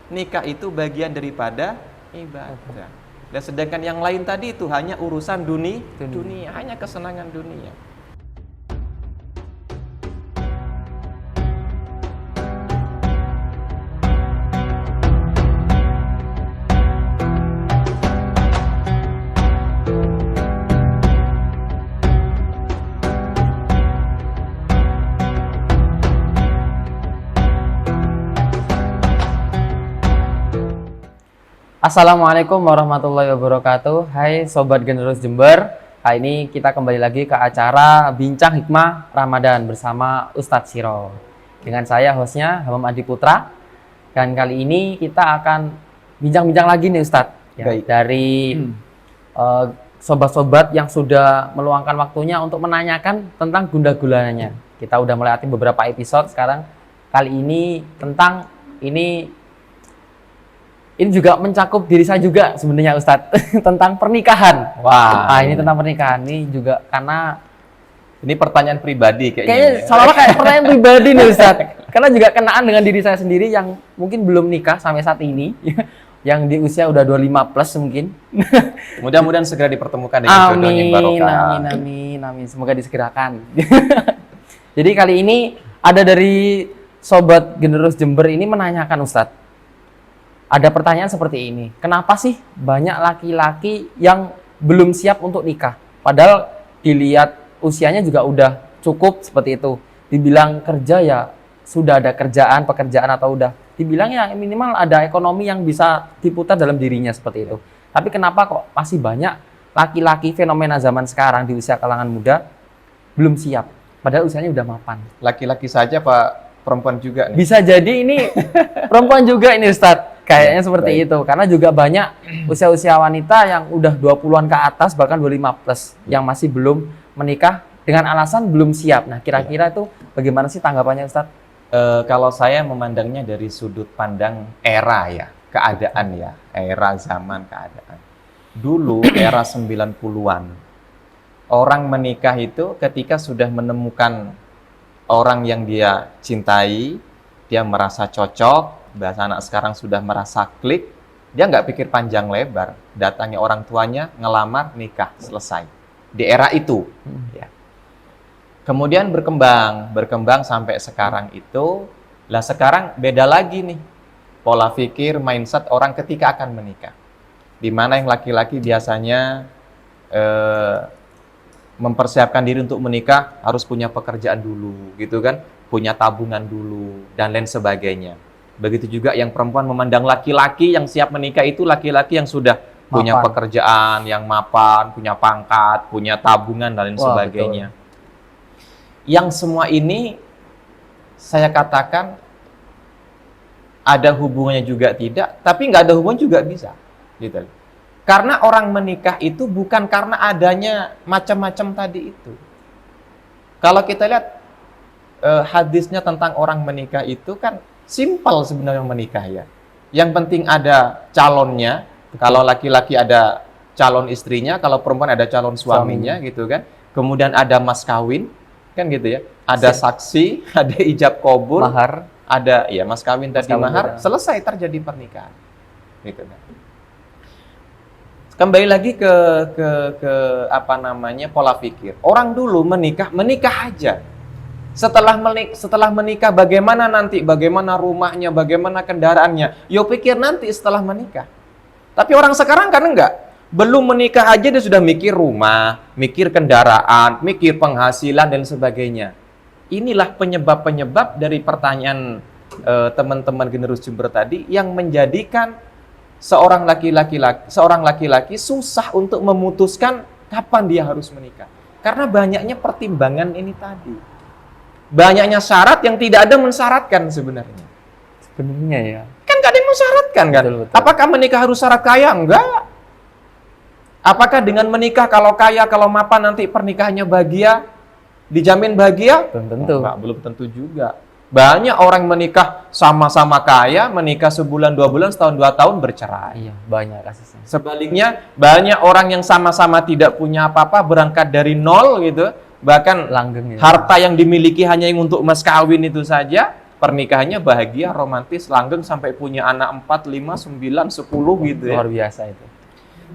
nikah itu bagian daripada ibadah. Dan sedangkan yang lain tadi itu hanya urusan dunia, hanya kesenangan dunia. Assalamualaikum warahmatullahi wabarakatuh. Hai Sobat Generus Jember. Kali ini kita kembali lagi ke acara Bincang Hikmah Ramadan bersama Ustadz Siro. Dengan saya hostnya Hamam Adi Putra. Dan kali ini kita akan bincang-bincang lagi nih Ustadz. Ya, dari sobat-sobat yang sudah meluangkan waktunya untuk menanyakan tentang gunda-gulananya. Kita udah melewati beberapa episode sekarang. Kali ini tentang ini juga mencakup diri saya juga sebenarnya Ustadz tentang pernikahan. Wah, ini tentang pernikahan. Ini juga karena ini pertanyaan pribadi kayaknya seolah-olah kayak pertanyaan pribadi nih Ustadz. Karena juga kenaan dengan diri saya sendiri yang mungkin belum nikah sampai saat ini. Yang di usia udah 25 plus mungkin. Mudah-mudahan segera dipertemukan dengan jodoh yang barokah. Amin. Semoga disegerakan. Jadi kali ini ada dari Sobat Generus Jember ini menanyakan Ustadz. Ada pertanyaan seperti ini, kenapa sih banyak laki-laki yang belum siap untuk nikah? Padahal dilihat usianya juga udah cukup seperti itu. Dibilang kerja ya sudah ada pekerjaan atau udah dibilang ya minimal ada ekonomi yang bisa diputar dalam dirinya seperti itu. Tapi kenapa kok masih banyak laki-laki fenomena zaman sekarang di usia kalangan muda belum siap? Padahal usianya udah mapan. Laki-laki saja Pak, perempuan juga nih. Bisa jadi ini perempuan juga ini Ustadz. Kayaknya seperti itu, karena juga banyak usia-usia wanita yang udah 20-an ke atas, bahkan 25 plus, yang masih belum menikah dengan alasan belum siap. Nah, kira-kira itu bagaimana sih tanggapannya Ustadz? Kalau saya memandangnya dari sudut pandang era ya, keadaan ya, era zaman keadaan. Dulu, era 90-an, orang menikah itu ketika sudah menemukan orang yang dia cintai, dia merasa cocok, bahasa anak sekarang sudah merasa klik, dia nggak pikir panjang lebar, datangi orang tuanya, ngelamar, nikah, selesai. Di era itu. Ya. Kemudian berkembang sampai sekarang itu, lah sekarang beda lagi nih, pola pikir, mindset orang ketika akan menikah. Di mana yang laki-laki biasanya mempersiapkan diri untuk menikah, harus punya pekerjaan dulu, gitu kan, punya tabungan dulu, dan lain sebagainya. Begitu juga yang perempuan memandang laki-laki yang siap menikah itu laki-laki yang sudah punya pekerjaan, yang mapan, punya pangkat, punya tabungan, dan lain sebagainya. Betul. Yang semua ini saya katakan ada hubungannya juga tidak, tapi nggak ada hubungan juga bisa. Gitu. Karena orang menikah itu bukan karena adanya macam-macam tadi itu. Kalau kita lihat hadisnya tentang orang menikah itu kan simpel sebenarnya menikah ya. Yang penting ada calonnya. Kalau laki-laki ada calon istrinya, kalau perempuan ada calon suaminya gitu kan. Kemudian ada mas kawin, kan gitu ya. Ada saksi, ada ijab kabul, mahar, ada ya mas kawin tadi mahar, selesai terjadi pernikahan. Gitu kan. Kembali lagi ke apa namanya pola pikir. Orang dulu menikah aja. Setelah menikah bagaimana nanti, bagaimana rumahnya, bagaimana kendaraannya. Yo pikir nanti setelah menikah. Tapi orang sekarang kan enggak. Belum menikah aja dia sudah mikir rumah, mikir kendaraan, mikir penghasilan dan sebagainya. Inilah penyebab-penyebab dari pertanyaan teman-teman Generus Jember tadi yang menjadikan seorang laki-laki susah untuk memutuskan kapan dia harus menikah. Karena banyaknya pertimbangan ini tadi. Banyaknya syarat yang tidak ada mensyaratkan sebenarnya. Sebenarnya ya. Kan gak ada yang mensyaratkan kan? Betul. Apakah menikah harus syarat kaya? Enggak. Apakah dengan menikah kalau kaya, kalau mapan nanti pernikahannya bahagia? Dijamin bahagia? Belum tentu. Enggak, belum tentu juga. Banyak orang menikah sama-sama kaya, menikah sebulan, 2 bulan, setahun, 2 tahun bercerai. Iya, banyak kasusnya. Sebaliknya, banyak orang yang sama-sama tidak punya apa-apa, berangkat dari nol gitu. Bahkan langgeng ya. Harta yang dimiliki hanya untuk mas kawin itu saja, pernikahannya bahagia, romantis, langgeng sampai punya anak 4, 5, 9, 10 gitu ya. Luar biasa itu.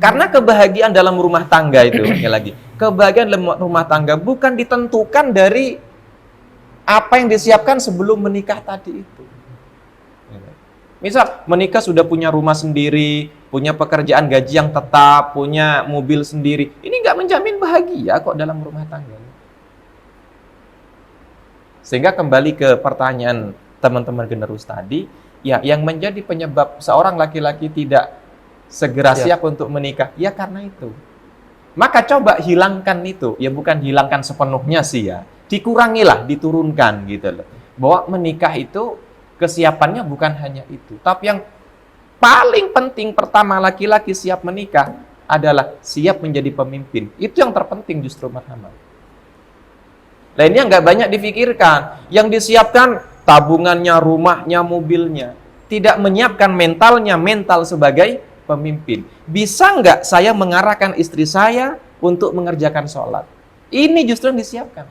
Karena kebahagiaan dalam rumah tangga itu, sekali lagi, kebahagiaan dalam rumah tangga bukan ditentukan dari apa yang disiapkan sebelum menikah tadi itu. Misal, menikah sudah punya rumah sendiri, punya pekerjaan gaji yang tetap, punya mobil sendiri. Ini nggak menjamin bahagia kok dalam rumah tangga. Sehingga kembali ke pertanyaan teman-teman generus tadi, ya yang menjadi penyebab seorang laki-laki tidak segera siap untuk menikah, ya karena itu. Maka coba hilangkan itu, ya bukan hilangkan sepenuhnya sih ya, dikurangilah, diturunkan gitu loh. Bahwa menikah itu kesiapannya bukan hanya itu, tapi yang paling penting pertama laki-laki siap menikah adalah siap menjadi pemimpin. Itu yang terpenting justru Muhammad. Nah ini yang nggak banyak difikirkan. Yang disiapkan tabungannya, rumahnya, mobilnya. Tidak menyiapkan mentalnya, mental sebagai pemimpin. Bisa nggak saya mengarahkan istri saya untuk mengerjakan sholat? Ini justru yang disiapkan.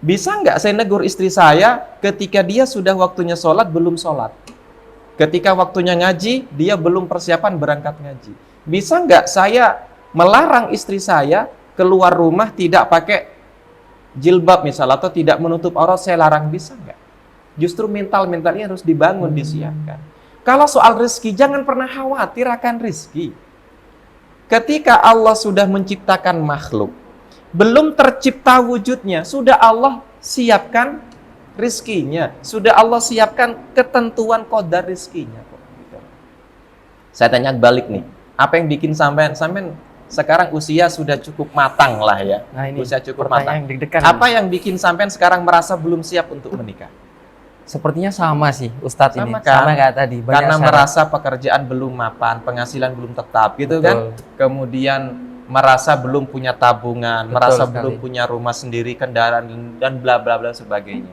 Bisa nggak saya negur istri saya ketika dia sudah waktunya sholat, belum sholat? Ketika waktunya ngaji, dia belum persiapan berangkat ngaji. Bisa nggak saya melarang istri saya keluar rumah tidak pakai jilbab misalnya, atau tidak menutup aurat, saya larang? Bisa nggak? Justru mentalnya harus dibangun, disiapkan. Kalau soal rezeki, jangan pernah khawatir akan rezeki. Ketika Allah sudah menciptakan makhluk, belum tercipta wujudnya, sudah Allah siapkan rizkinya, sudah Allah siapkan ketentuan qadar rizkinya. Saya tanya balik nih, apa yang bikin sampean sekarang usia sudah cukup matang lah ya, usia cukup matang. Apa yang bikin sampean sekarang merasa belum siap untuk menikah? Sepertinya sama sih Ustadz ini, kan? sama kayak tadi. Karena merasa pekerjaan belum mapan, penghasilan belum tetap gitu. Betul. Kan? Kemudian merasa belum punya tabungan, merasa belum punya rumah sendiri, kendaraan, dan bla bla bla sebagainya.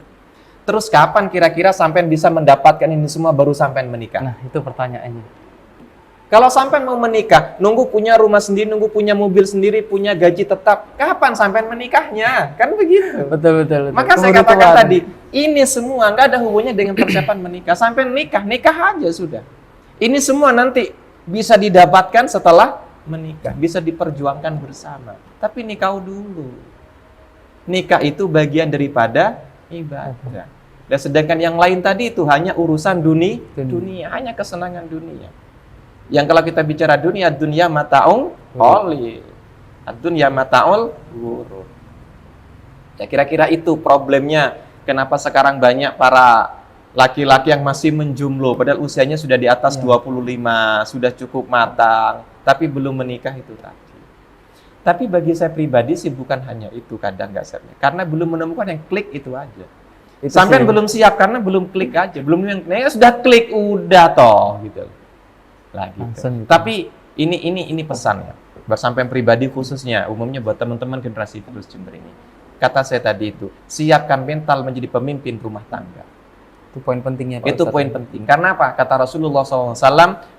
Terus kapan kira-kira sampean bisa mendapatkan ini semua baru sampean menikah? Nah, itu pertanyaannya. Kalau sampean mau menikah, nunggu punya rumah sendiri, nunggu punya mobil sendiri, punya gaji tetap, kapan sampean menikahnya? Kan begitu. Betul. Maka saya katakan tadi, ini semua nggak ada hubungannya dengan persiapan menikah. Sampean nikah aja sudah. Ini semua nanti bisa didapatkan setelah menikah, bisa diperjuangkan bersama. Tapi nikah dulu. Nikah itu bagian daripada ibadah. Dan sedangkan yang lain tadi itu hanya urusan dunia, hanya kesenangan dunia. Yang kalau kita bicara dunia mata'ung qalil. Dunia mata'ul ghurur. Ya kira-kira itu problemnya kenapa sekarang banyak para laki-laki yang masih menjomblo padahal usianya sudah di atas 25, sudah cukup matang, tapi belum menikah itu tadi. Tapi bagi saya pribadi sih bukan hanya itu kadang nggak siapnya. Karena belum menemukan yang klik itu aja. Sampai belum siap karena belum klik aja. Belum yang sudah klik udah toh gitu. Lah gitu. Tapi ini pesannya. Buat sampai pribadi khususnya, umumnya buat teman-teman generasi terus Jember ini. Kata saya tadi itu, siapkan mental menjadi pemimpin rumah tangga. Itu poin pentingnya Pak Itu Ustadz. poin penting. Karena apa? Kata Rasulullah SAW,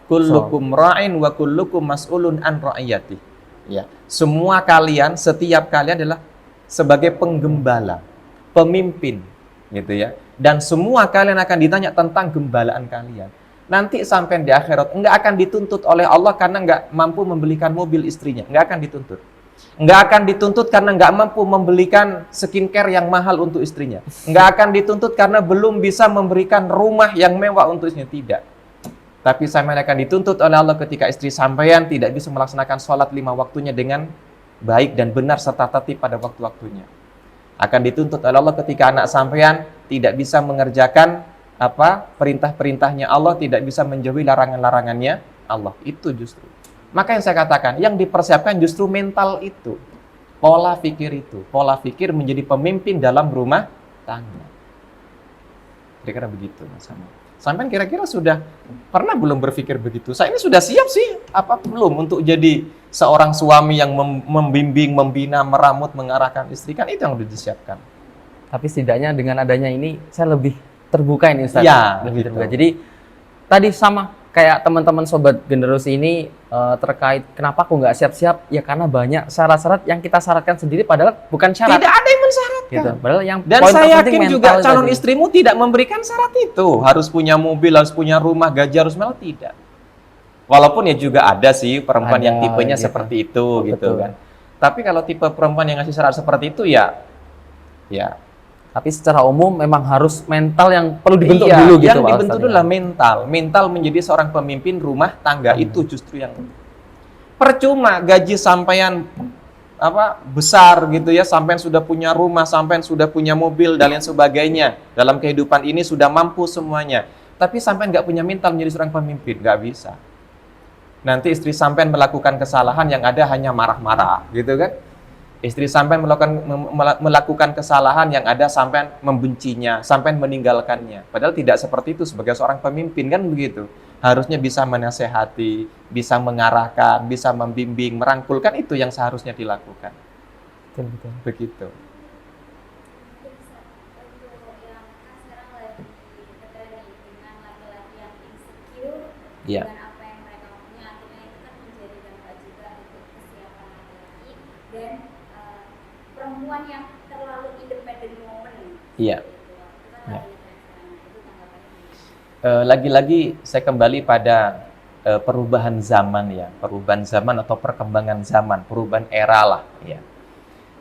kullukum ra'in wa kullukum mas'ulun an ra'iyati. Ya, semua kalian, setiap kalian adalah sebagai penggembala, pemimpin, gitu ya. Dan semua kalian akan ditanya tentang gembalaan kalian. Nanti sampai di akhirat enggak akan dituntut oleh Allah karena enggak mampu membelikan mobil istrinya, enggak akan dituntut. Enggak akan dituntut karena enggak mampu membelikan skincare yang mahal untuk istrinya. Enggak akan dituntut karena belum bisa memberikan rumah yang mewah untuk istrinya, tidak. Tapi sampean akan dituntut oleh Allah ketika istri sampean tidak bisa melaksanakan sholat 5 waktunya dengan baik dan benar serta tertib pada waktu-waktunya. Akan dituntut oleh Allah ketika anak sampean tidak bisa mengerjakan perintah-perintahnya Allah, tidak bisa menjauhi larangan-larangannya Allah. Itu justru. Maka yang saya katakan, yang dipersiapkan justru mental itu. Pola pikir itu. Pola pikir menjadi pemimpin dalam rumah tangga. Kira-kira begitu Mas Ahmad. Sampai kira-kira sudah pernah belum berpikir begitu? Saya ini sudah siap sih, apa belum untuk jadi seorang suami yang membimbing, membina, meramut, mengarahkan istri? Kan itu yang sudah disiapkan. Tapi setidaknya dengan adanya ini, saya lebih terbuka ini Ustaz. Ya, lebih gitu. terbuka. Jadi tadi sama kayak teman-teman sobat generasi ini terkait kenapa aku nggak siap-siap, ya karena banyak syarat-syarat yang kita syaratkan sendiri padahal bukan syarat. Tidak ada yang mensyaratkan. gitu. Padahal yang Dan poin saya terpenting yakin juga mental calon tadi. istrimu tidak memberikan syarat itu. Harus punya mobil, harus punya rumah, gaji harus mewah, tidak. Walaupun ya juga ada sih perempuan Ada, yang tipenya gitu. seperti itu gitu Betul. kan. Tapi kalau tipe perempuan yang ngasih syarat seperti itu ya Tapi secara umum memang harus mental yang perlu dibentuk iya, dulu gitu yang Pak dibentuk Ustadz, dulu ya. lah mental. Mental menjadi seorang pemimpin rumah tangga itu justru yang percuma gaji sampean besar gitu ya, sampean sudah punya rumah, sampean sudah punya mobil dan lain sebagainya. Dalam kehidupan ini sudah mampu semuanya. Tapi sampean nggak punya mental menjadi seorang pemimpin, nggak bisa. Nanti istri sampean melakukan kesalahan yang ada hanya marah-marah, gitu kan? Istri sampean melakukan kesalahan yang ada sampean membencinya, sampean meninggalkannya. Padahal tidak seperti itu sebagai seorang pemimpin, kan begitu. Harusnya bisa menasehati, bisa mengarahkan, bisa membimbing, merangkulkan, itu yang seharusnya dilakukan. Betul. Begitu. Iya. Dengan apa yang mereka punya, akhirnya itu kan menjadi dampak juga untuk kesiapan laki-laki dan perempuan yang terlalu independen momen. Iya. Itu kan Ya. lagi tren sekarang. Itu tanggapannya. Lagi-lagi saya kembali pada perubahan zaman ya, perubahan zaman atau perkembangan zaman, perubahan era lah ya.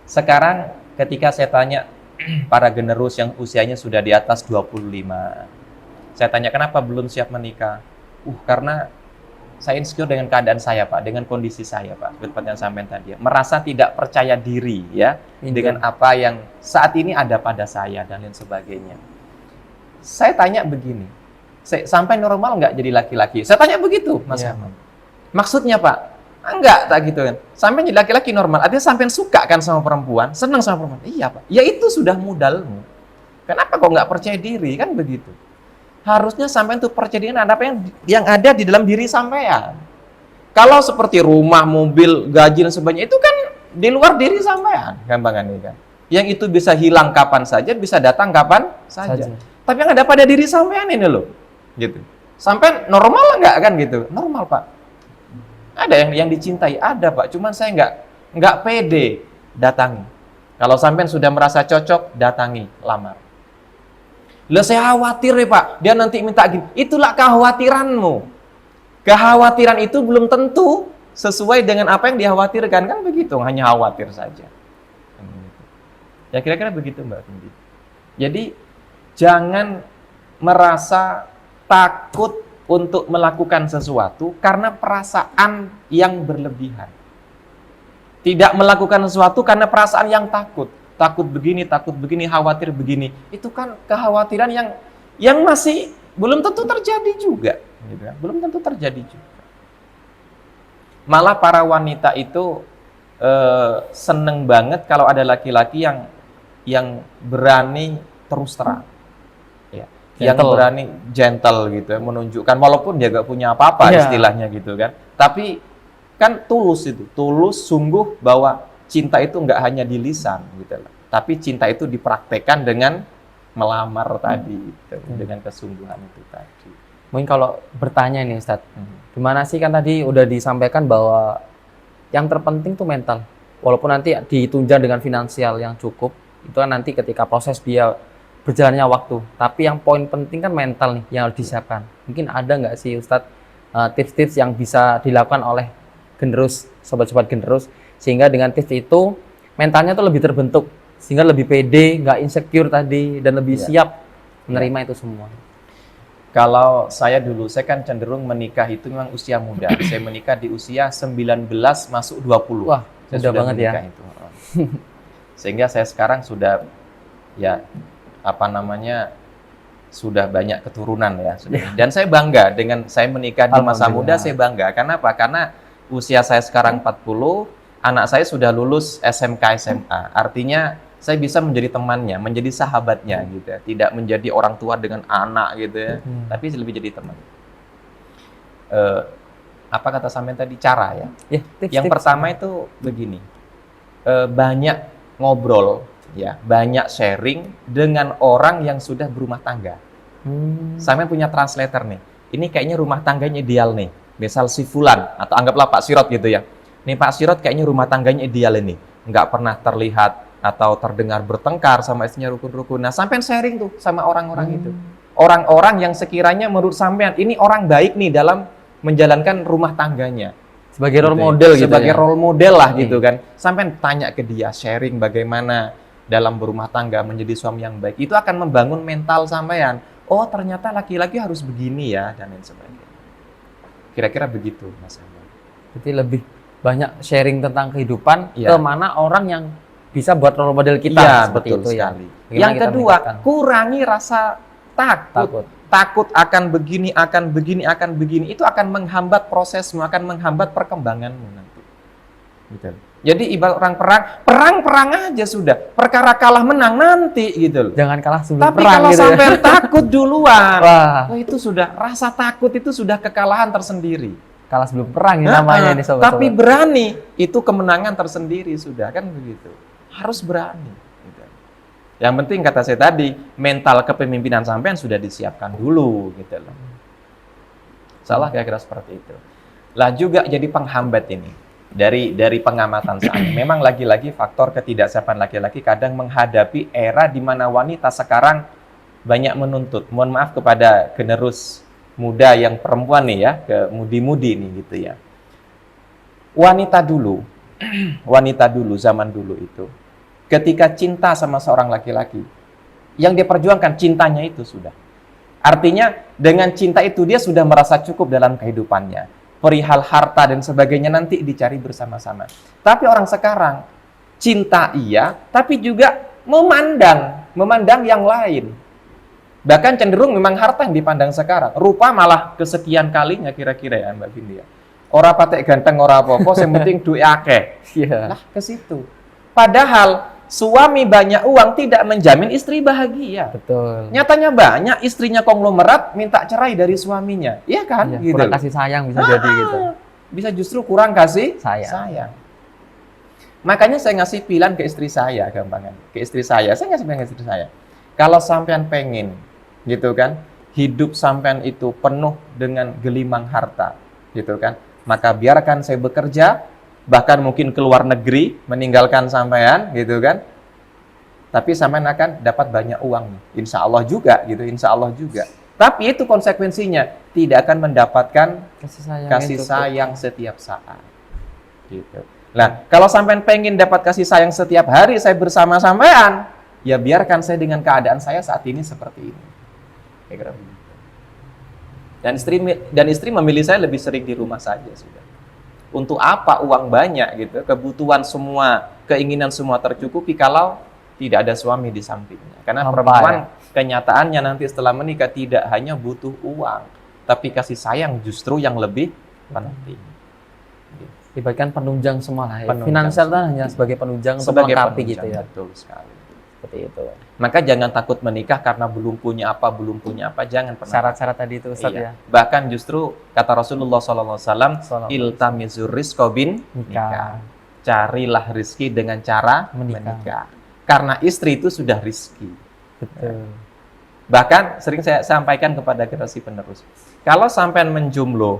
Sekarang ketika saya tanya para generus yang usianya sudah di atas 25, saya tanya kenapa belum siap menikah? Karena saya insecure dengan keadaan saya Pak, dengan kondisi saya Pak, seperti yang sampaikan tadi ya. Merasa tidak percaya diri ya, dengan apa yang saat ini ada pada saya dan lain sebagainya. Saya tanya begini, sampai normal nggak jadi laki-laki? Saya tanya begitu, Mas Ahmad. Maksudnya Pak? Enggak, tak gitu kan. Sampai jadi laki-laki normal, artinya sampai suka kan sama perempuan, senang sama perempuan. Iya Pak, ya itu sudah modalmu. Kenapa kok nggak percaya diri? Kan begitu. Harusnya sampai itu percaya diri apa yang ada di dalam diri sampean. Kalau seperti rumah, mobil, gaji dan sebagainya, itu kan di luar diri sampean, gampangan ini kan. Yang itu bisa hilang kapan saja, bisa datang kapan saja. Tapi yang ada pada diri sampean ini loh, gitu. Sampean normal nggak kan gitu? Normal Pak. Ada yang dicintai, ada Pak. Cuman saya nggak pede datangi. Kalau sampean sudah merasa cocok, datangi, lamar. Lah saya khawatir ya Pak, dia nanti minta gini. Itulah kekhawatiranmu. Kekhawatiran itu belum tentu sesuai dengan apa yang dikhawatirkan, kan begitu, hanya khawatir saja. Ya kira-kira begitu Mbak Tindi. Jadi jangan merasa takut untuk melakukan sesuatu karena perasaan yang berlebihan. Tidak melakukan sesuatu karena perasaan yang takut begini, khawatir begini. Itu kan kekhawatiran yang masih belum tentu terjadi juga, gitu kan? Belum tentu terjadi juga. Malah para wanita itu seneng banget kalau ada laki-laki yang berani terus terang. Ya, yang berani gentle gitu, menunjukkan walaupun dia gak punya apa-apa istilahnya gitu kan. Tapi kan tulus itu, tulus sungguh bahwa cinta itu nggak hanya di lisan gitu loh, tapi cinta itu dipraktekkan dengan melamar tadi, gitu, dengan kesungguhan itu tadi. Mungkin kalau bertanya nih Ustadz, gimana sih kan tadi udah disampaikan bahwa yang terpenting tuh mental, walaupun nanti ditunjang dengan finansial yang cukup, itu kan nanti ketika proses dia berjalannya waktu, tapi yang poin penting kan mental nih yang harus disiapkan. Mungkin ada nggak sih Ustadz tips-tips yang bisa dilakukan oleh generus, sobat-sobat generus, sehingga dengan tips itu mentalnya tuh lebih terbentuk, sehingga lebih pede, nggak insecure tadi, dan lebih siap menerima itu semua. Kalau saya dulu, saya kan cenderung menikah itu memang usia muda. Saya menikah di usia 19 masuk 20. Wah, saya muda sudah banget ya. itu. Sehingga saya sekarang sudah sudah banyak keturunan ya. Dan saya bangga dengan saya menikah di masa muda, saya bangga. Kenapa? Karena usia saya sekarang 40, anak saya sudah lulus SMK SMA. Artinya saya bisa menjadi temannya, menjadi sahabatnya gitu ya. Tidak menjadi orang tua dengan anak gitu ya, tapi lebih jadi teman. Apa kata sampean tadi? Cara ya. Yang pertama itu begini. Banyak ngobrol ya, banyak sharing dengan orang yang sudah berumah tangga. Sampean punya translator nih. Ini kayaknya rumah tangganya ideal nih. Misal si Fulan, atau anggaplah Pak Sirot gitu ya. Nih Pak Sirot kayaknya rumah tangganya ideal ini. Nggak pernah terlihat atau terdengar bertengkar sama istrinya rukun-rukun. Nah, sampean sharing tuh sama orang-orang itu. Orang-orang yang sekiranya menurut sampean ini orang baik nih dalam menjalankan rumah tangganya. Sebagai role Gitu ya. model gitu Sebagai ya. role model lah gitu kan. Sampean tanya ke dia, sharing bagaimana dalam berumah tangga menjadi suami yang baik. Itu akan membangun mental sampean. Oh, ternyata laki-laki harus begini ya, dan lain sebagainya. Kira-kira begitu, Mas Ahmad. Jadi lebih banyak sharing tentang kehidupan Iya. ke mana orang yang bisa buat role model kita Iya, seperti betul itu sekali. ya. Bagaimana Yang kita kedua, meningkatkan? kurangi rasa takut. Takut akan begini, akan begini, akan begini. Itu akan menghambat prosesmu, akan menghambat perkembanganmu nanti. Gitu. Jadi ibarat orang perang aja sudah. Perkara kalah menang nanti gitu loh. Jangan kalah sebelum Tapi perang kalau gitu ya. sampai takut duluan, Wah, wah itu sudah, rasa takut itu sudah kekalahan tersendiri. kalah sebelum perang ini namanya ini sobat-sobat. Tapi berani, itu kemenangan tersendiri sudah, kan begitu. Harus berani. Gitu. Yang penting kata saya tadi, mental kepemimpinan sampean sudah disiapkan dulu gitu loh. Salah kira-kira seperti itu. Lah juga jadi penghambat ini. Dari pengamatan saya, memang lagi-lagi faktor ketidaksiapan laki-laki kadang menghadapi era di mana wanita sekarang banyak menuntut. Mohon maaf kepada generus muda yang perempuan nih ya, ke mudi-mudi nih gitu ya. Wanita dulu, zaman dulu itu, ketika cinta sama seorang laki-laki, yang dia perjuangkan cintanya itu sudah. Artinya dengan cinta itu dia sudah merasa cukup dalam kehidupannya. Perihal harta dan sebagainya nanti dicari bersama-sama. Tapi orang sekarang cinta iya, tapi juga memandang yang lain. Bahkan cenderung memang harta yang dipandang sekarang. Rupa malah kesekian kalinya kira-kira ya Mbak Vindi ya. Ora patek ganteng ora apa-apa, yang penting duit akeh. Iya. Lah ke situ. Padahal suami banyak uang tidak menjamin istri bahagia. Betul. Nyatanya banyak istrinya konglomerat minta cerai dari suaminya. Iya kan? Iya, Gitu kurang loh. kasih sayang bisa jadi gitu. Bisa justru kurang kasih Sayang. Makanya saya ngasih pilihan ke istri saya, gampangan. Ke istri saya ngasih pilihan ke istri saya. Kalau sampean pengen, gitu kan, hidup sampean itu penuh dengan gelimang harta, gitu kan, maka biarkan saya bekerja, bahkan mungkin ke luar negeri, meninggalkan sampean, gitu kan, tapi sampean akan dapat banyak uang, insya Allah juga, gitu, insya Allah juga. Tapi itu konsekuensinya, tidak akan mendapatkan kasih sayang setiap saat. Gitu. Nah, kalau sampean pengen dapat kasih sayang setiap hari saya bersama sampean, ya biarkan saya dengan keadaan saya saat ini seperti ini. Kira-kira begitu. Dan istri memilih saya lebih sering di rumah saja sudah. Untuk apa uang banyak gitu? Kebutuhan semua, keinginan semua tercukupi kalau tidak ada suami di sampingnya. Karena perempuan kenyataannya nanti setelah menikah tidak hanya butuh uang, tapi kasih sayang justru yang lebih penting. Ibaratkan penunjang semua lah ya. Penunjang Finansial semua. kan hanya sebagai penunjang untuk Sebagai melengkapi penunjang, gitu ya. betul sekali. Seperti itu. Maka jangan takut menikah karena belum punya apa, jangan pernah. Syarat-syarat tadi itu Ustaz Iya. ya. Bahkan justru kata Rasulullah SAW, iltamizur rizqa bin nikah. Carilah rizki dengan cara menikah. Karena istri itu sudah rizki. Betul. Bahkan sering saya sampaikan kepada generasi penerus, kalau sampean menjomblo,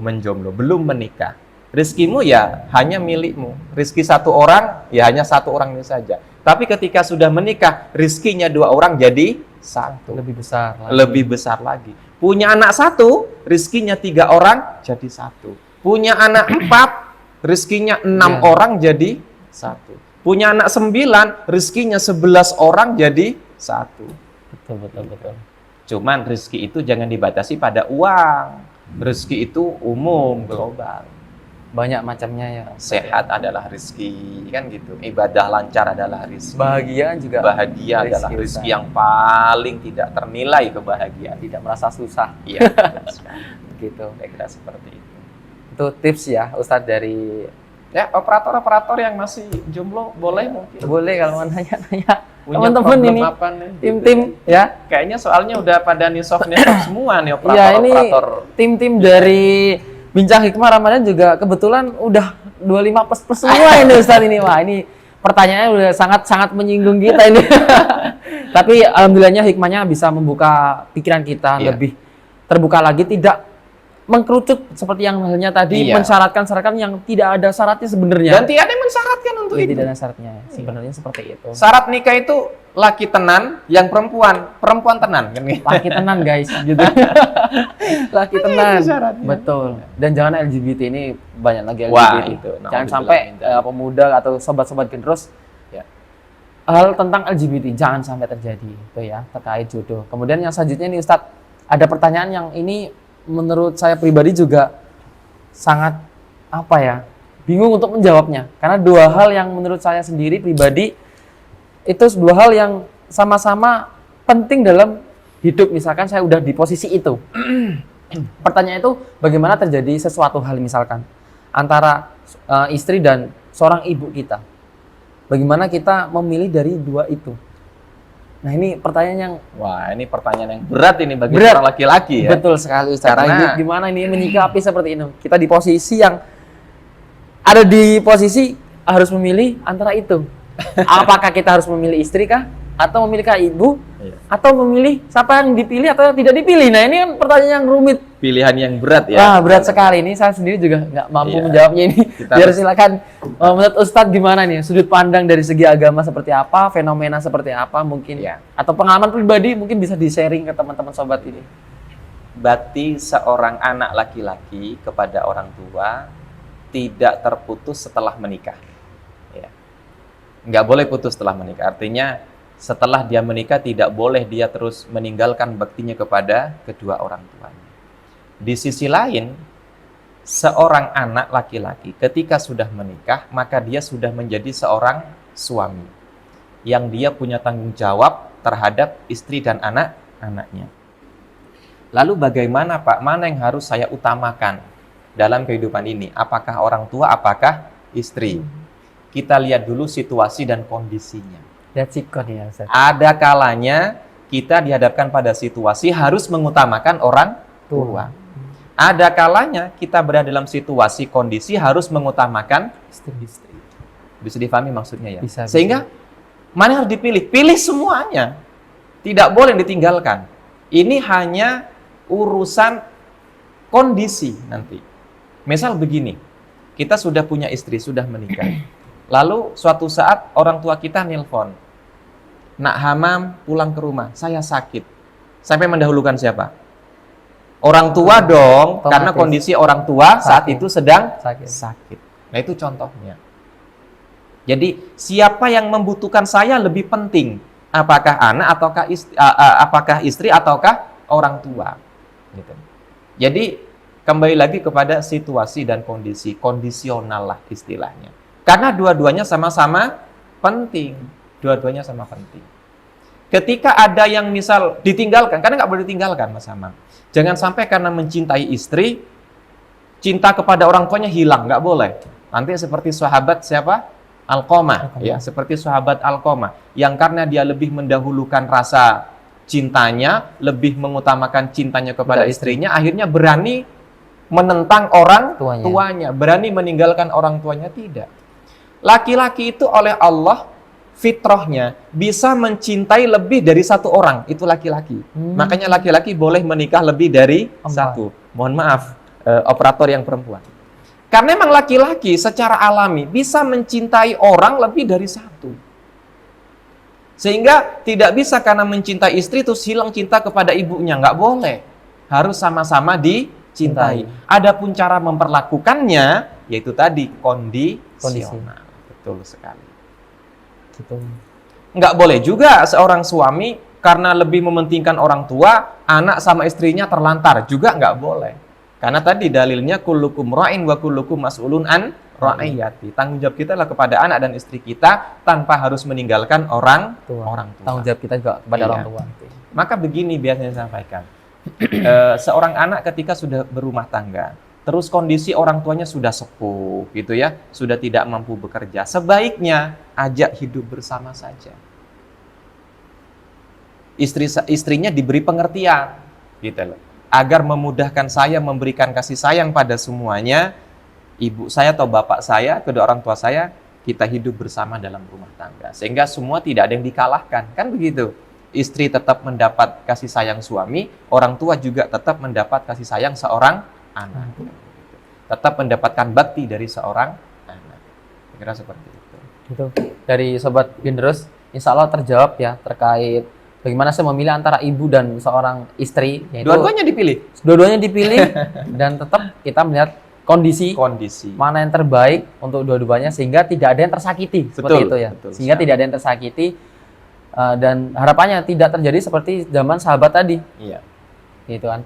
belum menikah, rizkimu ya hanya milikmu. Rizki satu orang, ya hanya satu orang ini saja. Tapi ketika sudah menikah, rizkinya dua orang jadi satu. Lebih besar lagi. Lebih besar lagi. Punya anak satu, rizkinya 3 orang jadi satu. Punya anak 4, rizkinya 6 orang jadi satu. Punya anak 9, rizkinya 11 orang jadi satu. Betul. Cuman rizki itu jangan dibatasi pada uang. Rizki itu umum, global. Banyak macamnya ya. Sehat adalah rizki, kan gitu. Ibadah lancar adalah rizki. Bahagia juga. Bahagia adalah rizki yang paling tidak ternilai kebahagiaan. Tidak merasa susah. Iya, betul sekali. Gitu. Kira-kira seperti itu. Itu tips ya Ustadz dari Ya, operator-operator yang masih jomblo boleh mungkin. boleh kalau mau nanya-nanya. Punya Teman-teman problem ini apa nih, gitu tim-tim ya. Kayaknya soalnya udah pada nisof semua nih Ya ini operator-operator. tim-tim dari Bincang Hikmah Ramadan juga kebetulan udah 25 plus semua ini Ustadz ini. Wah ini pertanyaannya udah sangat-sangat menyinggung kita ini. Tapi alhamdulillahnya hikmahnya bisa membuka pikiran kita Iya. lebih terbuka lagi, tidak mengkerucut seperti yang halnya tadi, Iya. mensyaratkan yang tidak ada syaratnya sebenarnya. Dan tidak ada yang mensyaratkan untuk Iya, itu. tidak ada syaratnya. Sebenarnya seperti itu. Syarat nikah itu laki tenan, yang perempuan tenan kan gitu. Laki tenan guys, gitu. Laki tenan. itu syaratnya. Betul. Dan jangan LGBT ini banyak lagi LGBT. Wah, itu. Jangan Na'udzubillah sampai min dzalik. pemuda atau sobat-sobat generus Ya. hal tentang LGBT jangan sampai terjadi itu ya terkait jodoh. Kemudian yang selanjutnya nih Ustadz, ada pertanyaan yang ini menurut saya pribadi juga sangat apa ya, bingung untuk menjawabnya karena dua hal yang menurut saya sendiri pribadi itu dua hal yang sama-sama penting dalam hidup. Misalkan saya udah di posisi itu. Pertanyaan itu bagaimana terjadi sesuatu hal misalkan antara istri dan seorang ibu kita. Bagaimana kita memilih dari dua itu? Nah, ini pertanyaan yang Wah, ini pertanyaan yang berat ini bagi Berat. seorang laki-laki ya. betul sekali Ustaz. Karena- Gimana ini menyikapi seperti ini? Kita di posisi yang ada di posisi harus memilih antara itu. Apakah kita harus memilih istri kah? Atau memilih ibu? Iya. Atau memilih siapa yang dipilih atau tidak dipilih? Nah, ini kan pertanyaan yang rumit. Pilihan yang berat ya. Wah, berat sekali. Ini saya sendiri juga nggak mampu Iya. menjawabnya ini. Kita Biar harus- silakan menurut Ustadz gimana nih? Sudut pandang dari segi agama seperti apa? Fenomena seperti apa mungkin? Iya. Atau pengalaman pribadi mungkin bisa di-sharing ke teman-teman sobat ini. Bakti seorang anak laki-laki kepada orang tua tidak terputus setelah menikah. Ya. Nggak boleh putus setelah menikah. Artinya setelah dia menikah tidak boleh dia terus meninggalkan baktinya kepada kedua orang tuanya. Di sisi lain, seorang anak laki-laki ketika sudah menikah, maka dia sudah menjadi seorang suami yang dia punya tanggung jawab terhadap istri dan anak-anaknya. Lalu bagaimana Pak, mana yang harus saya utamakan dalam kehidupan ini? Apakah orang tua, apakah istri? Kita lihat dulu situasi dan kondisinya. Lihat sikon ya Ustaz. Ada kalanya kita dihadapkan pada situasi harus mengutamakan orang tua. Ada kalanya kita berada dalam situasi kondisi harus mengutamakan istri. Bisa difahami maksudnya ya? Bisa, Sehingga mana yang harus dipilih? Pilih semuanya. Tidak boleh ditinggalkan. Ini hanya urusan kondisi nanti. Misal begini, kita sudah punya istri, sudah menikah. Lalu suatu saat orang tua kita nelpon. Nak Hamam pulang ke rumah, saya sakit. Sampai mendahulukan siapa? Orang tua dong, Otomatis. karena kondisi orang tua saat Sakit. itu sedang Sakit. sakit. Nah itu contohnya. Jadi siapa yang membutuhkan saya lebih penting? Apakah anak ataukah istri ataukah orang tua? Gitu. Jadi kembali lagi kepada situasi dan kondisi, kondisional lah istilahnya. Karena dua-duanya sama-sama penting. Dua-duanya sama penting. Ketika ada yang misal ditinggalkan, karena nggak boleh ditinggalkan Mas Hamam. Jangan sampai karena mencintai istri, cinta kepada orang tuanya hilang, nggak boleh. Nanti seperti sahabat siapa? Alqamah, ya, seperti sahabat Alqamah, yang karena dia lebih mendahulukan rasa cintanya, lebih mengutamakan cintanya kepada Kepada istri. istrinya, akhirnya berani menentang orang Tuanya. tuanya, berani meninggalkan orang tuanya, tidak. Laki-laki itu oleh Allah fitrahnya bisa mencintai lebih dari satu orang, itu laki-laki. Makanya laki-laki boleh menikah lebih dari satu. Mohon maaf, operator yang perempuan. Karena memang laki-laki secara alami bisa mencintai orang lebih dari satu. Sehingga tidak bisa karena mencintai istri terus hilang cinta kepada ibunya, nggak boleh. Harus sama-sama dicintai. Adapun cara memperlakukannya, yaitu tadi kondisional. Betul sekali. Gitu. Nggak boleh juga seorang suami karena lebih mementingkan orang tua, anak sama istrinya terlantar, juga nggak boleh. Karena tadi dalilnya kullukum ra'in wa kullukum mas'ulun an ra'iyati. Tanggung jawab kita adalah kepada anak dan istri kita tanpa harus meninggalkan orang tua. Tanggung jawab kita juga kepada Iya. orang tua. Maka begini biasanya saya sampaikan. Seorang anak ketika sudah berumah tangga, terus kondisi orang tuanya sudah sepuh gitu ya, sudah tidak mampu bekerja, sebaiknya ajak hidup bersama saja. Istrinya diberi pengertian gitu loh. Agar memudahkan saya memberikan kasih sayang pada semuanya, ibu saya atau bapak saya, kedua orang tua saya, kita hidup bersama dalam rumah tangga. Sehingga semua tidak ada yang dikalahkan, kan begitu. Istri tetap mendapat kasih sayang suami, orang tua juga tetap mendapat kasih sayang seorang anak. Tetap mendapatkan bakti dari seorang anak. Saya kira seperti itu. Itu dari sobat generous, insya Allah terjawab ya terkait bagaimana saya memilih antara ibu dan seorang istri. Yaitu Dua-duanya dipilih. dua-duanya dipilih dan tetap kita melihat kondisi mana yang terbaik untuk dua-duanya sehingga tidak ada yang tersakiti seperti Betul, itu ya. betul Sehingga sekali. tidak ada yang tersakiti dan harapannya tidak terjadi seperti zaman sahabat tadi, Iya. gitu kan.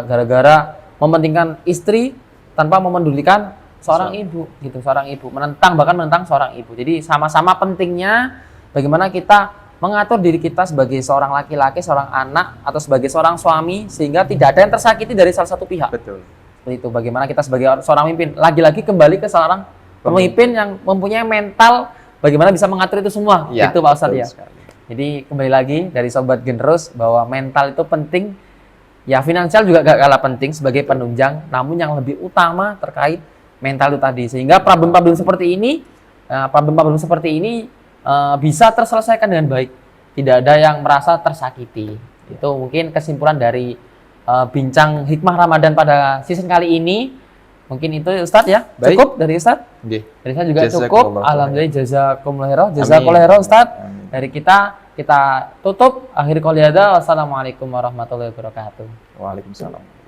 Gara-gara mementingkan istri tanpa memedulikan seorang ibu, gitu, seorang ibu bahkan menentang seorang ibu. Jadi sama-sama pentingnya bagaimana kita mengatur diri kita sebagai seorang laki-laki, seorang anak atau sebagai seorang suami sehingga tidak ada yang tersakiti dari salah satu pihak. Betul. Seperti itu. Bagaimana kita sebagai seorang pemimpin, lagi-lagi kembali ke seorang pemimpin yang mempunyai mental bagaimana bisa mengatur itu semua. Ya, Itu Pak Ustadz betul ya. sekali. Jadi kembali lagi dari sobat generous bahwa mental itu penting. Ya finansial juga gak kalah penting sebagai penunjang, namun yang lebih utama terkait mental itu tadi. Sehingga problem-problem seperti ini bisa terselesaikan dengan baik. Tidak ada yang merasa tersakiti. Itu mungkin kesimpulan dari bincang hikmah Ramadan pada season kali ini. Mungkin itu Ustadz ya. Baik. Cukup dari Ustadz. Nggih. Dari saya juga Jazakallah cukup. khairan. Alhamdulillah jazakumullah khairan. Jazakumullah khairan Ustadz. Amin. Dari kita tutup. Akhir qouli hadza. Wassalamualaikum warahmatullahi wabarakatuh. Waalaikumsalam.